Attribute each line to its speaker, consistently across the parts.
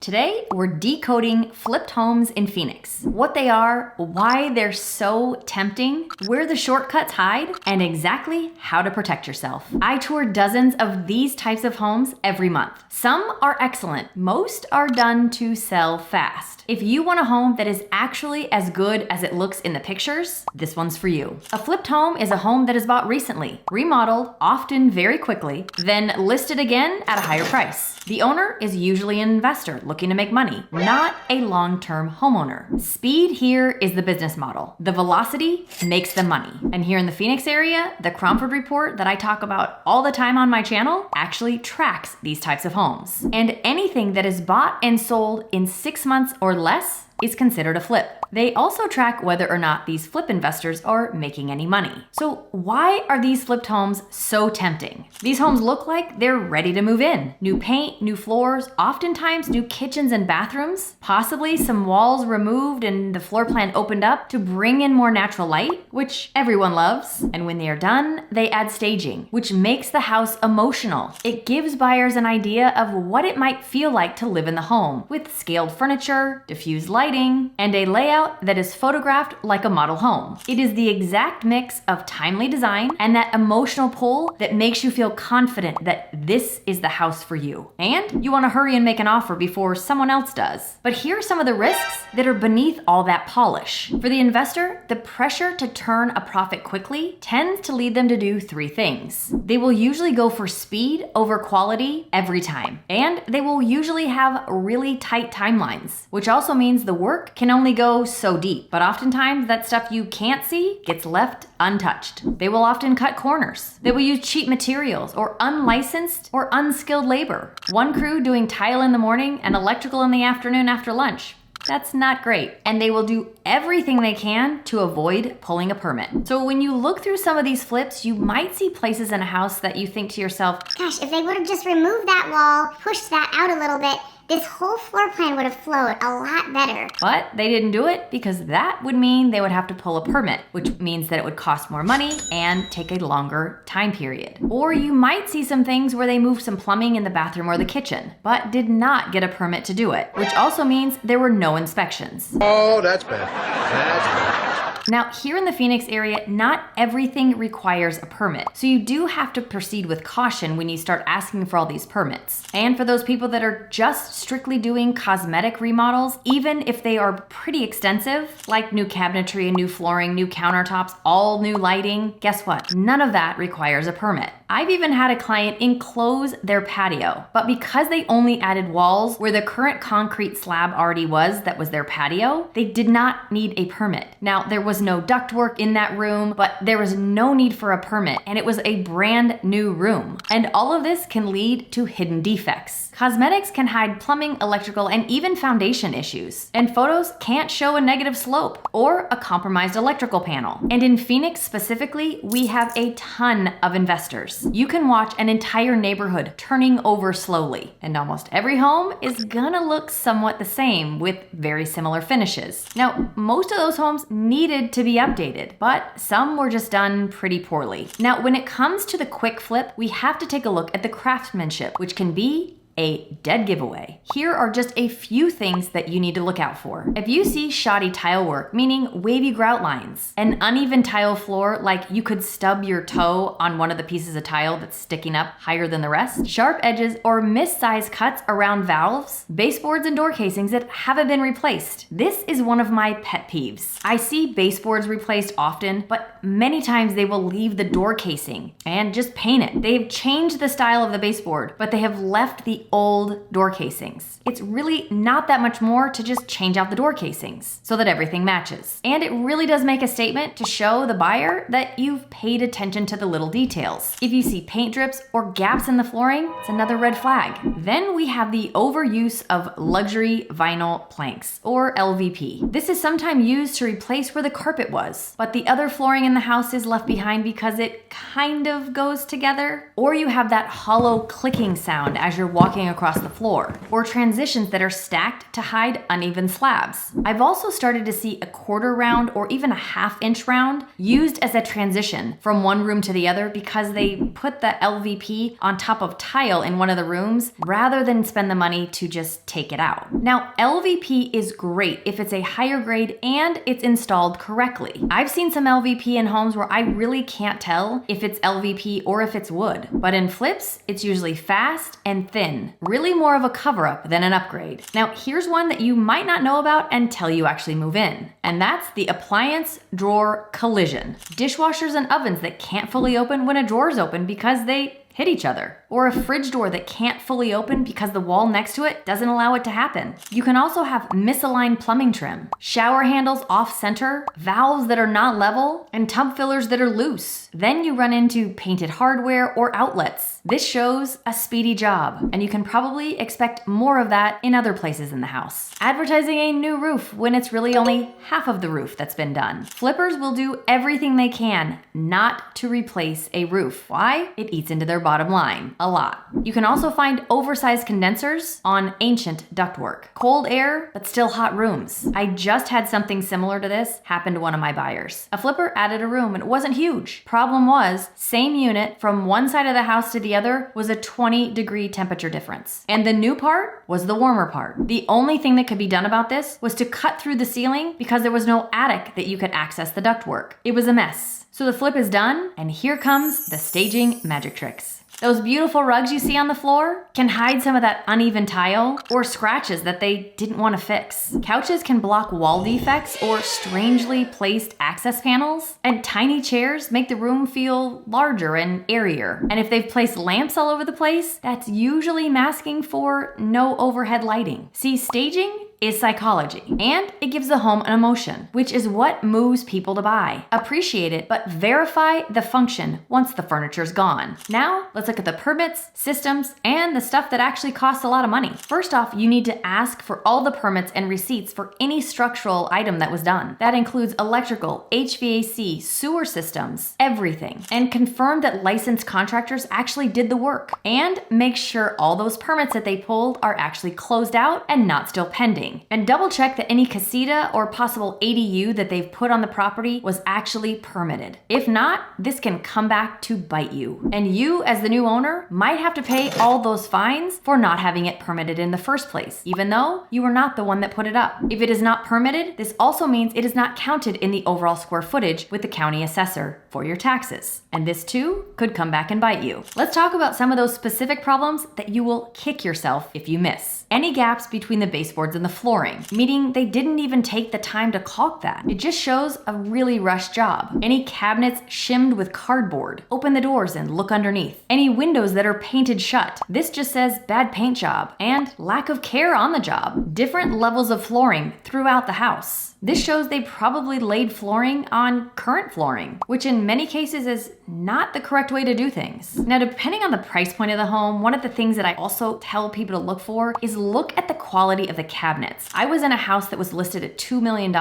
Speaker 1: Today, we're decoding flipped homes in Phoenix. What they are, why they're so tempting, where the shortcuts hide, and exactly how to protect yourself. I tour dozens of these types of homes every month. Some are excellent. Most are done to sell fast. If you want a home that is actually as good as it looks in the pictures, this one's for you. A flipped home is a home that is bought recently, remodeled, often very quickly, then listed again at a higher price. The owner is usually an investor looking to make money, not a long-term homeowner. Speed here is the business model. The velocity makes the money. And here in the Phoenix area, the Cromford report that I talk about all the time on my channel actually tracks these types of homes. And anything that is bought and sold in 6 months or less is considered a flip. They also track whether or not these flip investors are making any money. So why are these flipped homes so tempting? These homes look like they're ready to move in. New paint, new floors, oftentimes new kitchens and bathrooms, possibly some walls removed and the floor plan opened up to bring in more natural light, which everyone loves. And when they are done, they add staging, which makes the house emotional. It gives buyers an idea of what it might feel like to live in the home, with scaled furniture, diffused lighting, and a layout that is photographed like a model home. It is the exact mix of timely design and that emotional pull that makes you feel confident that this is the house for you. And you want to hurry and make an offer before someone else does. But here are some of the risks that are beneath all that polish. For the investor, the pressure to turn a profit quickly tends to lead them to do 3 things. They will usually go for speed over quality every time. And they will usually have really tight timelines, which also means the work can only go so deep, but oftentimes that stuff you can't see gets left untouched. They will often cut corners. They will use cheap materials or unlicensed or unskilled labor. One crew doing tile in the morning and electrical in the afternoon after lunch. That's not great. And they will do everything they can to avoid pulling a permit. So when you look through some of these flips, you might see places in a house that you think to yourself,
Speaker 2: gosh, if they would have just removed that wall, pushed that out a little bit, this whole floor plan would have flowed a lot better.
Speaker 1: But they didn't do it because that would mean they would have to pull a permit, which means that it would cost more money and take a longer time period. Or you might see some things where they moved some plumbing in the bathroom or the kitchen, but did not get a permit to do it, which also means there were no inspections.
Speaker 3: Oh, that's bad. That's bad.
Speaker 1: Now, here in the Phoenix area, not everything requires a permit. So you do have to proceed with caution when you start asking for all these permits. And for those people that are just strictly doing cosmetic remodels, even if they are pretty extensive, like new cabinetry and new flooring, new countertops, all new lighting, guess what? None of that requires a permit. I've even had a client enclose their patio, but because they only added walls where the current concrete slab already was, that was their patio, they did not need a permit. Now, there was no ductwork in that room, but there was no need for a permit, and it was a brand new room. And all of this can lead to hidden defects. Cosmetics can hide plumbing, electrical, and even foundation issues. And photos can't show a negative slope or a compromised electrical panel. And in Phoenix specifically, we have a ton of investors. You can watch an entire neighborhood turning over slowly, and almost every home is gonna look somewhat the same with very similar finishes. Now, most of those homes needed to be updated, but some were just done pretty poorly. Now, when it comes to the quick flip, we have to take a look at the craftsmanship, which can be a dead giveaway. Here are just a few things that you need to look out for. If you see shoddy tile work, meaning wavy grout lines, an uneven tile floor like you could stub your toe on one of the pieces of tile that's sticking up higher than the rest, sharp edges or missized cuts around valves, baseboards and door casings that haven't been replaced. This is one of my pet peeves. I see baseboards replaced often, but many times they will leave the door casing and just paint it. They've changed the style of the baseboard, but they have left the old door casings. It's really not that much more to just change out the door casings so that everything matches. And it really does make a statement to show the buyer that you've paid attention to the little details. If you see paint drips or gaps in the flooring, it's another red flag. Then we have the overuse of luxury vinyl planks, or LVP. This is sometimes used to replace where the carpet was, but the other flooring in the house is left behind because it kind of goes together. Or you have that hollow clicking sound as you're walking walking across the floor, or transitions that are stacked to hide uneven slabs. I've also started to see a quarter round or even a half-inch round used as a transition from one room to the other because they put the LVP on top of tile in one of the rooms rather than spend the money to just take it out. Now, LVP is great if it's a higher grade and it's installed correctly. I've seen some LVP in homes where I really can't tell if it's LVP or if it's wood, but in flips, it's usually fast and thin, really more of a cover-up than an upgrade. Now, here's one that you might not know about until you actually move in, and that's the appliance drawer collision. Dishwashers and ovens that can't fully open when a drawer's open because they hit each other, or a fridge door that can't fully open because the wall next to it doesn't allow it to happen. You can also have misaligned plumbing trim, shower handles off center, valves that are not level, and tub fillers that are loose. Then you run into painted hardware or outlets. This shows a speedy job, and you can probably expect more of that in other places in the house. Advertising a new roof when it's really only half of the roof that's been done. Flippers will do everything they can not to replace a roof. Why? It eats into their bottom line a lot. You can also find oversized condensers on ancient ductwork. Cold air, but still hot rooms. I just had something similar to this happen to one of my buyers. A flipper added a room and it wasn't huge. Problem was, same unit from one side of the house to the other was a 20-degree temperature difference. And the new part was the warmer part. The only thing that could be done about this was to cut through the ceiling because there was no attic that you could access the ductwork. It was a mess. So the flip is done, and here comes the staging magic tricks. Those beautiful rugs you see on the floor can hide some of that uneven tile or scratches that they didn't want to fix. Couches can block wall defects or strangely placed access panels, and tiny chairs make the room feel larger and airier. And if they've placed lamps all over the place, that's usually masking for no overhead lighting. See, staging is psychology, and it gives the home an emotion, which is what moves people to buy. Appreciate it, but verify the function once the furniture's gone. Now, let's look at the permits, systems, and the stuff that actually costs a lot of money. First off, you need to ask for all the permits and receipts for any structural item that was done. That includes electrical, HVAC, sewer systems, everything. And confirm that licensed contractors actually did the work. And make sure all those permits that they pulled are actually closed out and not still pending. And double check that any casita or possible ADU that they've put on the property was actually permitted. If not, this can come back to bite you. And you, as the new owner, might have to pay all those fines for not having it permitted in the first place, even though you were not the one that put it up. If it is not permitted, this also means it is not counted in the overall square footage with the county assessor for your taxes. And this too could come back and bite you. Let's talk about some of those specific problems that you will kick yourself if you miss. Any gaps between the baseboards and the flooring, meaning they didn't even take the time to caulk that. It just shows a really rushed job. Any cabinets shimmed with cardboard. Open the doors and look underneath. Any windows that are painted shut. This just says bad paint job and lack of care on the job. Different levels of flooring throughout the house. This shows they probably laid flooring on current flooring, which in many cases is not the correct way to do things. Now, depending on the price point of the home, one of the things that I also tell people to look for is look at the quality of the cabinets. I was in a house that was listed at $2 million.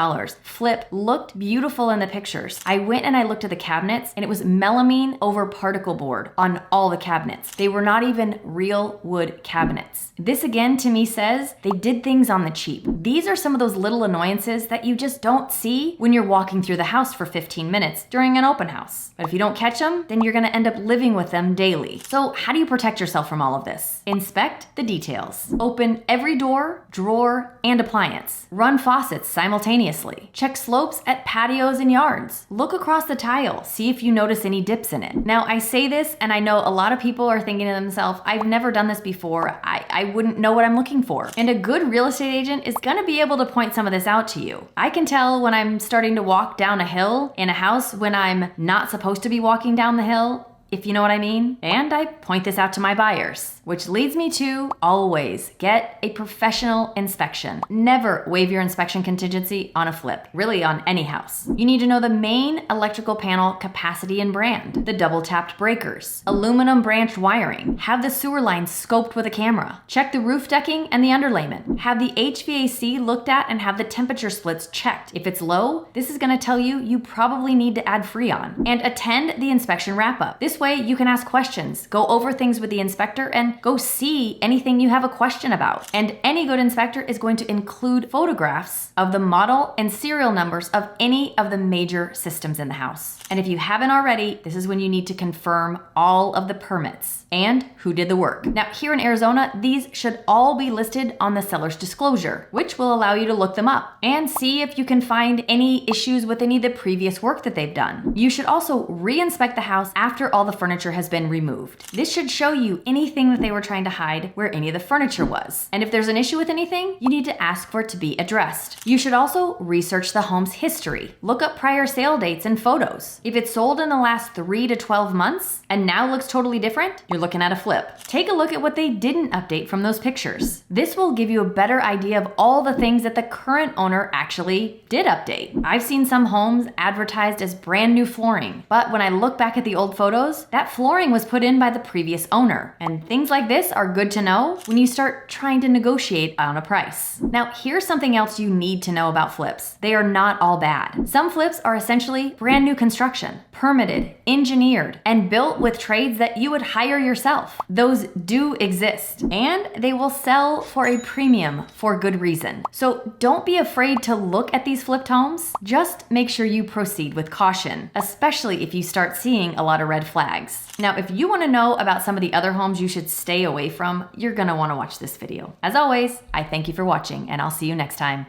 Speaker 1: Flip, looked beautiful in the pictures. I went and I looked at the cabinets and it was melamine over particle board on all the cabinets. They were not even real wood cabinets. This again to me says they did things on the cheap. These are some of those little annoyances that you just don't see when you're walking through the house for 15 minutes during an open house. But if you don't catch them, then you're gonna end up living with them daily. So how do you protect yourself from all of this? Inspect the details. Open every door, drawer, and appliance. Run faucets simultaneously. Check slopes at patios and yards. Look across the tile. See if you notice any dips in it. Now, I say this, and I know a lot of people are thinking to themselves, I've never done this before. I wouldn't know what I'm looking for. And a good real estate agent is gonna be able to point some of this out to you. I can tell when I'm starting to walk down a hill in a house when I'm not supposed to be walking down the hill, if you know what I mean. And I point this out to my buyers, which leads me to always get a professional inspection. Never waive your inspection contingency on a flip, really on any house. You need to know the main electrical panel capacity and brand, the double tapped breakers, aluminum branched wiring, have the sewer lines scoped with a camera, check the roof decking and the underlayment, have the HVAC looked at and have the temperature splits checked. If it's low, this is gonna tell you you probably need to add Freon, and attend the inspection wrap up. This This way you can ask questions, go over things with the inspector, and go see anything you have a question about. And any good inspector is going to include photographs of the model and serial numbers of any of the major systems in the house. And if you haven't already, this is when you need to confirm all of the permits and who did the work. Now, here in Arizona, these should all be listed on the seller's disclosure, which will allow you to look them up and see if you can find any issues with any of the previous work that they've done. You should also re-inspect the house after all the furniture has been removed. This should show you anything that they were trying to hide where any of the furniture was. And if there's an issue with anything, you need to ask for it to be addressed. You should also research the home's history. Look up prior sale dates and photos. If it's sold in the last 3 to 12 months and now looks totally different, you're looking at a flip. Take a look at what they didn't update from those pictures. This will give you a better idea of all the things that the current owner actually did update. I've seen some homes advertised as brand new flooring, but when I look back at the old photos, that flooring was put in by the previous owner. And things like this are good to know when you start trying to negotiate on a price. Now, here's something else you need to know about flips. They are not all bad. Some flips are essentially brand new construction, permitted, engineered, and built with trades that you would hire yourself. Those do exist, and they will sell for a premium for good reason. So don't be afraid to look at these flipped homes. Just make sure you proceed with caution, especially if you start seeing a lot of red flags. Now, if you want to know about some of the other homes you should stay away from, you're going to want to watch this video. As always, I thank you for watching, and I'll see you next time.